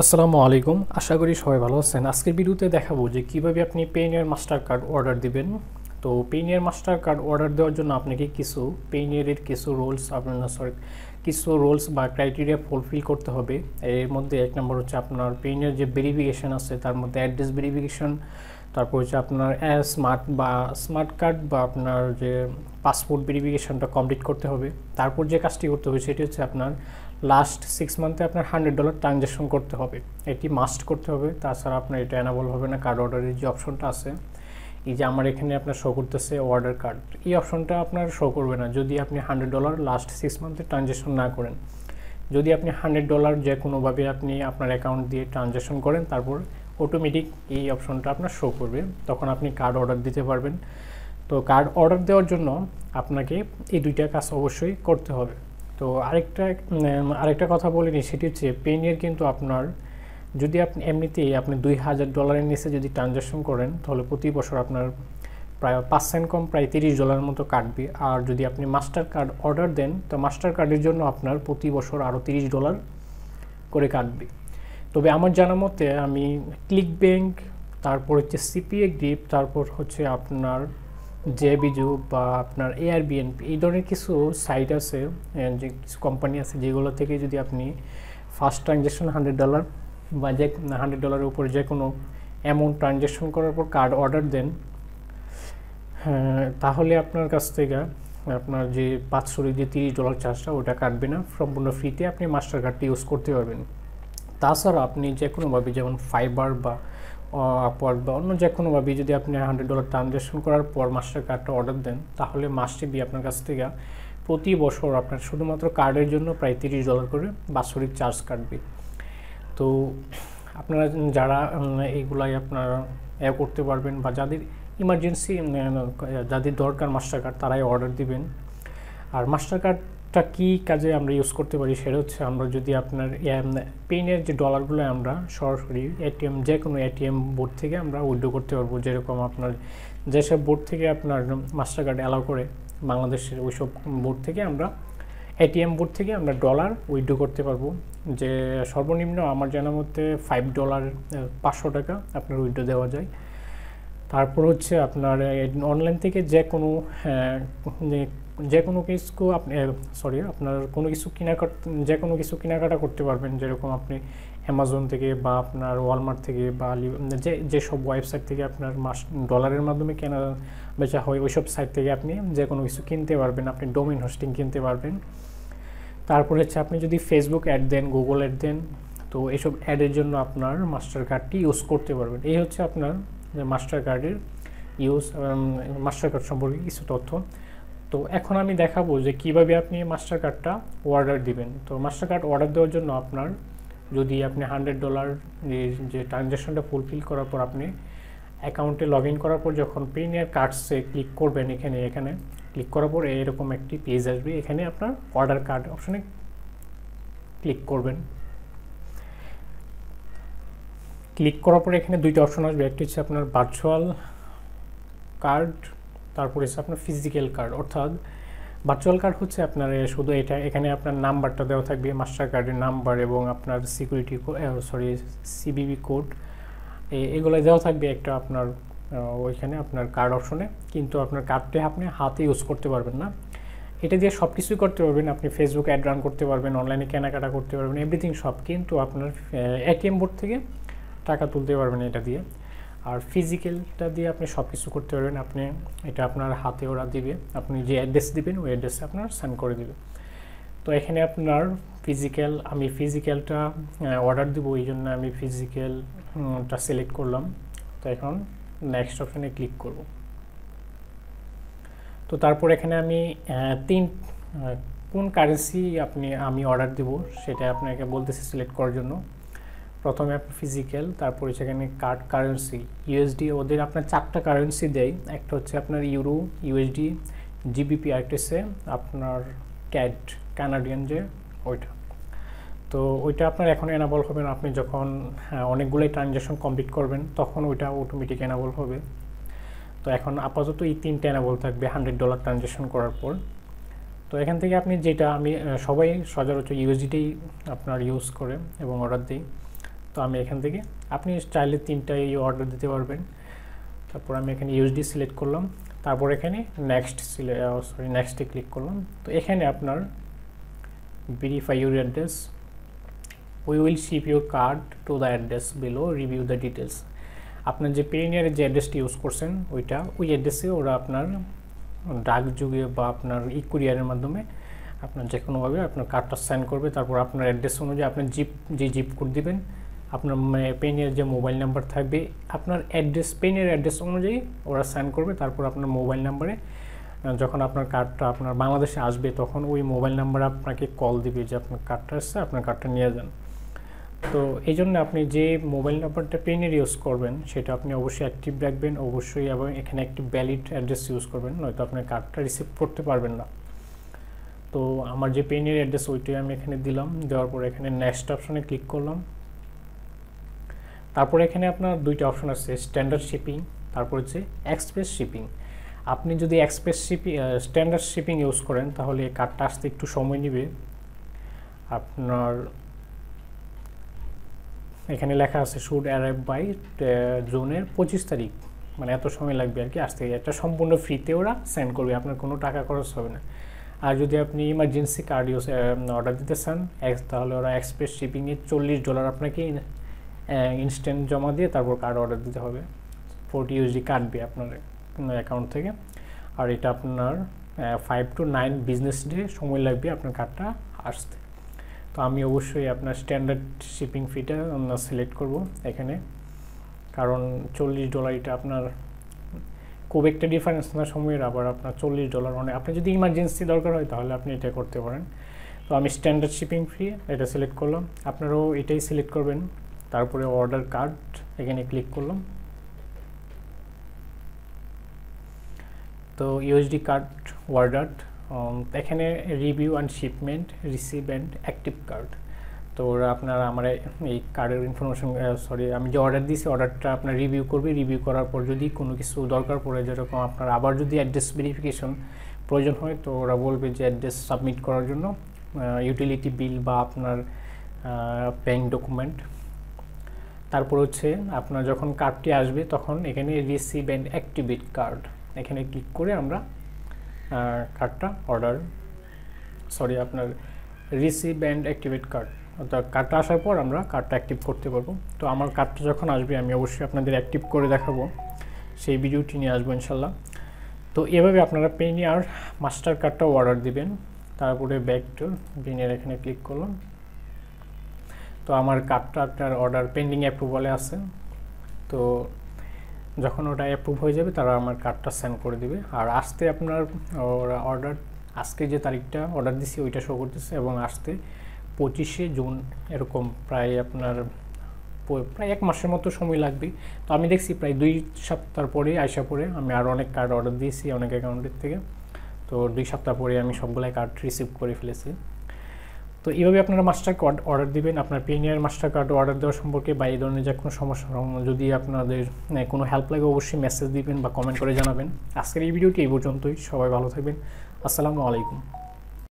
আসসালামু আলাইকুম, আশা করি সবাই ভালো আছেন। আজকের ভিডিওতে দেখাবো যে কিভাবে আপনি পেইনিয়ার মাস্টার কার্ড অর্ডার দিবেন। তো পেইনিয়ার মাস্টার কার্ড অর্ডার দেওয়ার জন্য আপনাকে পেইনিয়ারের কিছু রোলস বা ক্রাইটেরিয়া ফুলফিল করতে হবে। এর মধ্যে এক নম্বর হচ্ছে আপনার পেইনিয়ার যে ভেরিফিকেশন আছে তার মধ্যে অ্যাড্রেস ভেরিফিকেশন, তারপর হচ্ছে আপনার স্মার্ট কার্ড বা আপনার যে পাসপোর্ট ভেরিফিকেশনটা কমপ্লিট করতে হবে। তারপর যে কাজটি করতে হবে সেটি হচ্ছে আপনার লাস্ট 6 মান্থে আপনার $100 ট্রানজ্যাকশন করতে হবে, এটি মাস্ট করতে হবে। তাছাড়া আপনার এটা এনাবল হবে না। কার্ড অর্ডারের যে অপশনটা আছে, এই যে আমার এখানে আপনার শো করতেছে অর্ডার কার্ড, এই অপশনটা আপনার শো করবে না যদি আপনি $100 লাস্ট 6 মান্থে ট্রানজ্যাকশন না করেন। যদি আপনি $100 যে কোনোভাবে আপনি আপনার অ্যাকাউন্ট দিয়ে ট্রানজ্যাকশন করেন, তারপর অটোমেটিক এই অপশনটা আপনার শো করবে, তখন আপনি কার্ড অর্ডার দিতে পারবেন। তো কার্ড অর্ডার দেওয়ার জন্য আপনাকে এই দুইটা কাজ অবশ্যই করতে হবে। তো আরেকটা কথা বলে নিই, সেটি হচ্ছে পেইনিয়ার কিন্তু আপনার যদি আপনি এমনিতেই আপনি $2000 নিচে যদি ট্রানজ্যাকশন করেন, তাহলে প্রতি বছর আপনার প্রায় 5% কম, প্রায় $30 মতো কাটবে। আর যদি আপনি মাস্টার কার্ড অর্ডার দেন, তো মাস্টার কার্ডের জন্য আপনার প্রতি বছর আরও $30 করে কাটবে। তবে আমার জানা মতে আমি ক্লিক ব্যাংক, তারপর হচ্ছে সিপিএ গ্রিপ, তারপর হচ্ছে আপনার জেবিজু বা আপনার এয়ারবিএনপি, এই ধরনের কিছু সাইট আছে, যে কিছু কোম্পানি আছে যেগুলো থেকে যদি আপনি ফার্স্ট ট্রানজ্যাকশন $100 বা যে $100 উপরে যে কোনো অ্যামাউন্ট ট্রানজ্যাকশন করার পর কার্ড অর্ডার দেন, তাহলে আপনার কাছ থেকে আপনার যে 500 যে $30 চার্জটা ওটা কাটবে না, সম্পূর্ণ ফ্রিতে আপনি মাস্টার কার্ডটি ইউজ করতে পারবেন। তাছাড়া আপনি যে কোনোভাবে, যেমন ফাইবার বা আপওয়ার্ক বা অন্য যে কোনোভাবে যদি আপনি $100 ট্রানজ্যাকশন করার পর মাস্টার কার্ডটা অর্ডার দেন, তাহলে মাসে আপনার কাছ থেকে প্রতি বছর আপনার শুধুমাত্র কার্ডের জন্য প্রায় $30 করে বাৎসরিক চার্জ কাটবে। তো আপনারা যারা এইগুলাই আপনারা করতে পারবেন, বা যাদের ইমার্জেন্সি, যাদের দরকার মাস্টার কার্ড, তারাই অর্ডার দিবেন। আর মাস্টার কার্ডটা কী কাজে আমরা ইউজ করতে পারি সেটা হচ্ছে, আমরা যদি আপনার পেইনের যে ডলারগুলো আমরা সরাসরি যে কোনো এটিএম বোর্ড থেকে আমরা উইথড্র করতে পারবো। যেরকম আপনার যেসব বোর্ড থেকে আপনার মাস্টার কার্ড অ্যালাউ করে বাংলাদেশের, ওইসব বোর্ড থেকে আমরা এটিএম বোর্ড থেকে আমরা ডলার উইথড্র করতে পারবো। যে সর্বনিম্ন আমার জানার মধ্যে $5 500 আপনার উইথড্র দেওয়া যায়। তারপর হচ্ছে আপনার অনলাইন থেকে যে কোনো কিছু আপনি আপনার কোনো কিছু যে কোনো কিছু কেনাকাটা করতে পারবেন। যেরকম আপনি অ্যামাজন থেকে বা আপনার ওয়ালমার্ট থেকে বা যেসব ওয়েবসাইট থেকে আপনার ডলারের মাধ্যমে কেনা বেচা হয়, ওইসব সাইট থেকে আপনি যে কোনো কিছু কিনতে পারবেন। আপনি ডোমেইন হোস্টিং কিনতে পারবেন। তারপর হচ্ছে আপনি যদি ফেসবুক অ্যাড দেন, গুগল অ্যাড দেন, তো এইসব অ্যাডের জন্য আপনার মাস্টার কার্ডটি ইউজ করতে পারবেন। এই হচ্ছে আপনার মাস্টার কার্ডের মাস্টার কার্ড সম্পর্কে কিছু তথ্য। তো এখন আমি দেখাবো যে কিভাবে আপনি মাস্টার কার্ডটা অর্ডার দিবেন। তো মাস্টার কার্ড অর্ডার দেওয়ার জন্য আপনার যদি আপনি $100 যে ট্রানজ্যাকশনটা ফুলফিল করার পর আপনি অ্যাকাউন্টে লগ ইন করার পর যখন পেইনিয়ার কার্ডসে ক্লিক করবেন, এখানে ক্লিক করার পর এরকম একটি পেজ আসবে। এখানে আপনার অর্ডার কার্ড অপশনে ক্লিক করবেন। ক্লিক করার পরে এখানে দুইটা অপশন আসবে, একটি হচ্ছে আপনার ভার্চুয়াল কার্ড, তারপরে হচ্ছে আপনার ফিজিক্যাল কার্ড। অর্থাৎ ভার্চুয়াল কার্ড হচ্ছে আপনার শুধু এখানে আপনার নাম্বারটা দেওয়া থাকবে, মাস্টার কার্ডের নাম্বার এবং আপনার সিবিবি কোড, এগুলো দেওয়া থাকবে একটা আপনার ওইখানে আপনার কার্ড অপশনে। কিন্তু আপনার কার্ডটা আপনি হাতে ইউজ করতে পারবেন না। এটা দিয়ে সব কিছুই করতে পারবেন, আপনি ফেসবুক অ্যাড রান করতে পারবেন, অনলাইনে কেনাকাটা করতে পারবেন, এভরিথিং সব। কিন্তু আপনার এটিএম বোর্ড থেকে টাকা তুলতে পারবেন এটা দিয়ে। আর ফিজিক্যালটা দিয়ে আপনি সব কিছু করতে পারবেন। এটা আপনার হাতে ওরা দিবে, আপনি যে অ্যাড্রেস দিবেন ওই অ্যাড্রেসে আপনার সেন্ড করে দিবে। তো এখানে আপনার আমি ফিজিক্যালটা অর্ডার দেবো, এই জন্য আমি ফিজিক্যালটা সিলেক্ট করলাম। তো এখন নেক্সট অপশানে ক্লিক করব। তো তারপর এখানে আমি কোন কারেন্সি আমি অর্ডার দেবো সেটা আপনাকে বলতেছি সিলেক্ট করার জন্য। প্রথমে আপনি ফিজিক্যাল, তারপরে সেখানে কারেন্সি ইউএসডি, ওদের আপনার 4টা কারেন্সি দেয়। একটা হচ্ছে আপনার ইউরো, ইউএসডি, জিবিপি, আর একটা হচ্ছে আপনার কানাডিয়ান যে ওইটা। তো ওইটা আপনার এখন এনাবল হবে না, আপনি যখন অনেকগুলোই ট্রানজ্যাকশন কমপ্লিট করবেন তখন ওইটা অটোমেটিক এনাবল হবে। তো এখন আপাতত এই 3টা এনাবল থাকবে $100 ট্রানজ্যাকশন করার পর। তো এখান থেকে আপনি যেটা সবাই সচরাচর ইউএসডিটাই আপনার ইউজ করে এবং অর্ডার দিই। তো আমি এখান থেকে আপনি চাইলে 3টাই অর্ডার দিতে পারবেন। তারপর আমি এখানে ইউএসডি সিলেক্ট করলাম, তারপর এখানে নেক্সটে ক্লিক করলাম। তো এখানে আপনার verify your address, we will ship your card to the address below, review the details. আপনার যে পেনিয়ারের যে অ্যাড্রেসটি ইউজ করছেন ওই অ্যাড্রেসে ওরা আপনার ডাক যুগে বা আপনার কুরিয়ারের মাধ্যমে আপনার যে কোনোভাবে আপনার কার্ডটা সেন্ড করবে। তারপর আপনার অ্যাড্রেস অনুযায়ী আপনার জিপ কোড দিবেন, আপনার পেনের যে মোবাইল নাম্বার থাকবে আপনার পেনের অ্যাড্রেস অনুযায়ী ওরা সেন্ড করবে। তারপর আপনার মোবাইল নাম্বারে যখন আপনার কার্ডটা আপনার বাংলাদেশে আসবে তখন ওই মোবাইল নাম্বারে আপনাকে কল দিবে যে আপনার কার্ডটা আসছে, আপনার কার্ডটা নিয়ে যান। তো এই জন্য আপনি যে মোবাইল নাম্বারটা পেনের ইউজ করবেন সেটা আপনি অবশ্যই অ্যাক্টিভ রাখবেন অবশ্যই, এবং এখানে একটি ভ্যালিড অ্যাড্রেস ইউজ করবেন, নয়তো আপনার কার্ডটা রিসিভ করতে পারবেন না। তো আমার যে পেনের অ্যাড্রেস ওইটাই আমি এখানে দিলাম, দেওয়ার পর এখানে নেক্সট অপশনে ক্লিক করলাম। তারপর এখানে আপনার 2টা অপশন আছে, স্ট্যান্ডার্ড শিপিং, তারপর হচ্ছে এক্সপ্রেস শিপিং। আপনি যদি স্ট্যান্ডার্ড শিপিং ইউজ করেন তাহলে কার্ডটা আসতে একটু সময় নেবে। আপনার এখানে লেখা আছে শুড অ্যারাইভ বাই জুনের 25 তারিখ, মানে এত সময় লাগবে আর কি আসতে। এটা সম্পূর্ণ ফ্রিতে ওরা সেন্ড করবে, আপনার কোনো টাকা খরচ হবে না। আর যদি আপনি ইমার্জেন্সি কার্ড অর্ডার দিতে চান তাহলে ওরা এক্সপ্রেস শিপিংয়ে $40 আপনাকে ইনস্ট্যান্ট জমা দিয়ে তারপর কার্ড অর্ডার দিতে হবে। 40 USD কাটবে আপনার অ্যাকাউন্ট থেকে। আর এটা আপনার 5 to 9 বিজনেস ডে সময় লাগবে আপনার কার্ডটা আসতে। তো আমি অবশ্যই আপনার স্ট্যান্ডার্ড শিপিং ফিটা সিলেক্ট করব এখানে, কারণ $40 এটা আপনার খুব একটা ডিফারেন্স না সময়ের, আবার আপনার $40 মানে আপনি যদি ইমার্জেন্সি দরকার হয় তাহলে আপনি এটা করতে পারেন। তো আমি স্ট্যান্ডার্ড শিপিং ফি এটা সিলেক্ট করলাম, আপনারাও এটাই সিলেক্ট করবেন। তারপরে অর্ডার কার্ড এখানে ক্লিক করলাম। তো ইউএসডি কার্ড অর্ডার, এখানে review and shipment, receive and active card. তো ওরা আপনার আমার এই কার্ডের ইনফরমেশন আমি যে অর্ডার দিয়েছি অর্ডারটা আপনার রিভিউ করবে, রিভিউ করার পর যদি কোনো কিছু দরকার পড়ে যেরকম আপনার আবার যদি অ্যাড্রেস ভেরিফিকেশন প্রয়োজন হয় তো ওরা বলবে যে অ্যাড্রেস সাবমিট করার জন্য ইউটিলিটি বিল বা আপনার ব্যাঙ্ক ডকুমেন্ট। তারপর হচ্ছে আপনার যখন কার্ডটি আসবে তখন এখানে রিসিভ অ্যান্ড অ্যাক্টিভেট কার্ড, এখানে ক্লিক করে আমরা কার্ডটা আপনার রিসিভ অ্যান্ড অ্যাক্টিভেট কার্ড, অর্থাৎ কার্ডটা আসার পর আমরা কার্ডটা অ্যাক্টিভ করতে পারবো। তো আমার কার্ডটা যখন আসবে আমি অবশ্যই আপনাদের অ্যাক্টিভ করে দেখাবো, সেই ভিডিওটি নিয়ে আসবো ইনশাল্লাহ। তো এভাবে আপনারা পেনিয়ার মাস্টার কার্ডটা অর্ডার দিবেন। তারপরে ব্যাক টু পেনিয়ার এখানে ক্লিক করলাম। তো আমার কার্ডটা আপনার অর্ডার পেন্ডিং অ্যাপ্রুভালে আছে, তো যখন ওটা অ্যাপ্রুভ হয়ে যাবে তারা আমার কার্ডটা সেন্ড করে দিবে। আর আসতে আপনার অর্ডার আজকে যে তারিখটা অর্ডার দিছি ওইটা শো করতেছে, এবং আসতে 25শে জুন এরকম প্রায় 1 মাসের মতো সময় লাগবে। তো আমি দেখছি প্রায় 2 সপ্তাহ পরে আইসা পরে আমি আরও অনেক কার্ড অর্ডার দিয়েছি অনেক অ্যাকাউন্টের থেকে, তো 2 সপ্তাহ পরে আমি সবগুলাই কার্ড রিসিভ করে ফেলেছি। তো এইভাবে আপনারা মাস্টার কার্ড অর্ডার দিবেন। আপনার পেনিয়ার মাস্টার কার্ড অর্ডার দেওয়ার সম্পর্কে বা এই ধরনের যে কোনো সমস্যা যদি আপনাদের কোনো হেল্প লাগে অবশ্যই মেসেজ দিবেন বা কমেন্ট করে জানাবেন। আজকের এই ভিডিওটি এই পর্যন্তই, সবাই ভালো থাকবেন, আসসালামু আলাইকুম।